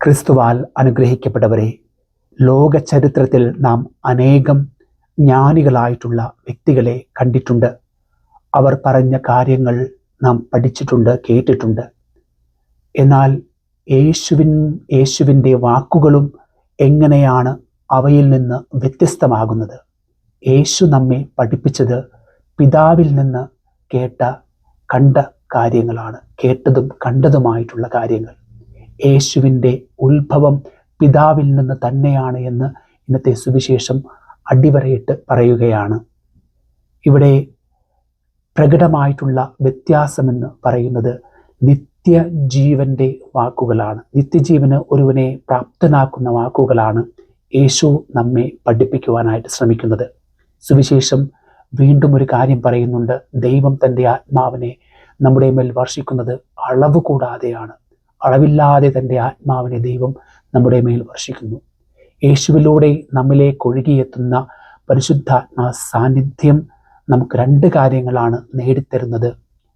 ക്രിസ്തുവാൽ അനുഗ്രഹിക്കപ്പെട്ടവരെ, ലോക ചരിത്രത്തിൽ നാം അനേകം ജ്ഞാനികളായിട്ടുള്ള വ്യക്തികളെ കണ്ടിട്ടുണ്ട്. അവർ പറഞ്ഞ കാര്യങ്ങൾ നാം പഠിച്ചിട്ടുണ്ട്, കേട്ടിട്ടുണ്ട്. എന്നാൽ യേശുവിൻ്റെ വാക്കുകളും എങ്ങനെയാണ് അവയിൽ നിന്ന് വ്യത്യസ്തമാകുന്നത്? യേശു നമ്മെ പഠിപ്പിച്ചത് പിതാവിൽ നിന്ന് കണ്ട കാര്യങ്ങളാണ്, കേട്ടതും കണ്ടതുമായിട്ടുള്ള കാര്യങ്ങൾ. യേശുവിൻ്റെ ഉത്ഭവം പിതാവിൽ നിന്ന് തന്നെയാണ് എന്ന് ഇന്നത്തെ സുവിശേഷം അടിവരയിട്ട് പറയുകയാണ്. ഇവിടെ പ്രകടമായിട്ടുള്ള വ്യത്യാസമെന്ന് പറയുന്നത് നിത്യജീവൻ്റെ വാക്കുകളാണ്. നിത്യജീവന് ഒരുവനെ പ്രാപ്തനാക്കുന്ന വാക്കുകളാണ് യേശു നമ്മെ പഠിപ്പിക്കുവാനായിട്ട് ശ്രമിക്കുന്നത്. സുവിശേഷം വീണ്ടും ഒരു കാര്യം പറയുന്നുണ്ട്. ദൈവം തൻ്റെ ആത്മാവിനെ നമ്മുടെ മേൽ വർഷിക്കുന്നത് അളവ് കൂടാതെയാണ്. അളവില്ലാതെ തൻ്റെ ആത്മാവിനെ ദൈവം നമ്മുടെ മേൽ വർഷിക്കുന്നു. യേശുവിലൂടെ നമ്മിലേക്ക് ഒഴുകിയെത്തുന്ന പരിശുദ്ധാത്മാ സാന്നിധ്യം നമുക്ക് രണ്ട് കാര്യങ്ങളാണ് നേടിത്തരുന്നത്: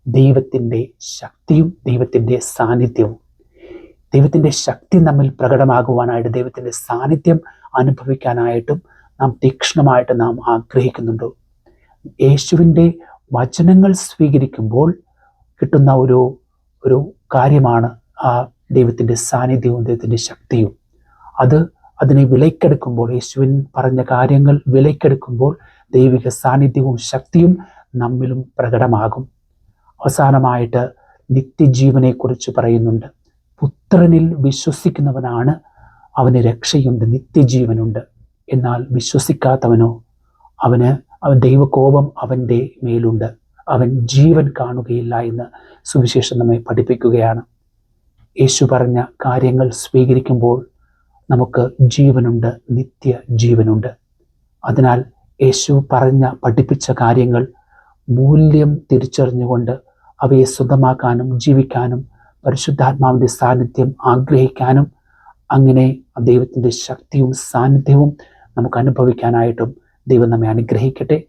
ദൈവത്തിൻ്റെ ശക്തിയും ദൈവത്തിൻ്റെ സാന്നിധ്യവും. ദൈവത്തിൻ്റെ ശക്തി നമ്മിൽ പ്രകടമാകുവാനായിട്ട്, ദൈവത്തിൻ്റെ സാന്നിധ്യം അനുഭവിക്കാനായിട്ടും നാം തീക്ഷ്ണമായിട്ട് നാം ആഗ്രഹിക്കുന്നുണ്ടോ? യേശുവിൻ്റെ വചനങ്ങൾ സ്വീകരിക്കുമ്പോൾ കിട്ടുന്ന ഒരു കാര്യമാണ് ആ ദൈവത്തിൻ്റെ സാന്നിധ്യവും ദൈവത്തിൻ്റെ ശക്തിയും. അതിനെ വിലക്കെടുക്കുമ്പോൾ, യേശുവിൻ പറഞ്ഞ കാര്യങ്ങൾ വിലക്കെടുക്കുമ്പോൾ ദൈവിക സാന്നിധ്യവും ശക്തിയും നമ്മിലും പ്രകടമാകും. അവസാനമായിട്ട് നിത്യജീവനെക്കുറിച്ച് പറയുന്നുണ്ട്. പുത്രനിൽ വിശ്വസിക്കുന്നവനാണ് അവന് രക്ഷയുണ്ട്, നിത്യജീവനുണ്ട്. എന്നാൽ വിശ്വസിക്കാത്തവനോ അവൻ ദൈവകോപം അവൻ്റെ മേലുണ്ട്, അവൻ ജീവൻ കാണുകയില്ല എന്ന് സുവിശേഷം നമ്മെ പഠിപ്പിക്കുകയാണ്. യേശു പറഞ്ഞ കാര്യങ്ങൾ സ്വീകരിക്കുമ്പോൾ നമുക്ക് ജീവനുണ്ട്, നിത്യജീവനുണ്ട്. അതിനാൽ യേശു പഠിപ്പിച്ച കാര്യങ്ങൾ മൂല്യം തിരിച്ചറിഞ്ഞുകൊണ്ട് അവയെ സ്വന്തമാക്കാനും ജീവിക്കാനും പരിശുദ്ധാത്മാവിൻ്റെ സാന്നിധ്യം ആഗ്രഹിക്കാനും അങ്ങനെ ദൈവത്തിൻ്റെ ശക്തിയും സാന്നിധ്യവും നമുക്ക് അനുഭവിക്കാനായിട്ടും ദൈവം നമ്മെ അനുഗ്രഹിക്കട്ടെ.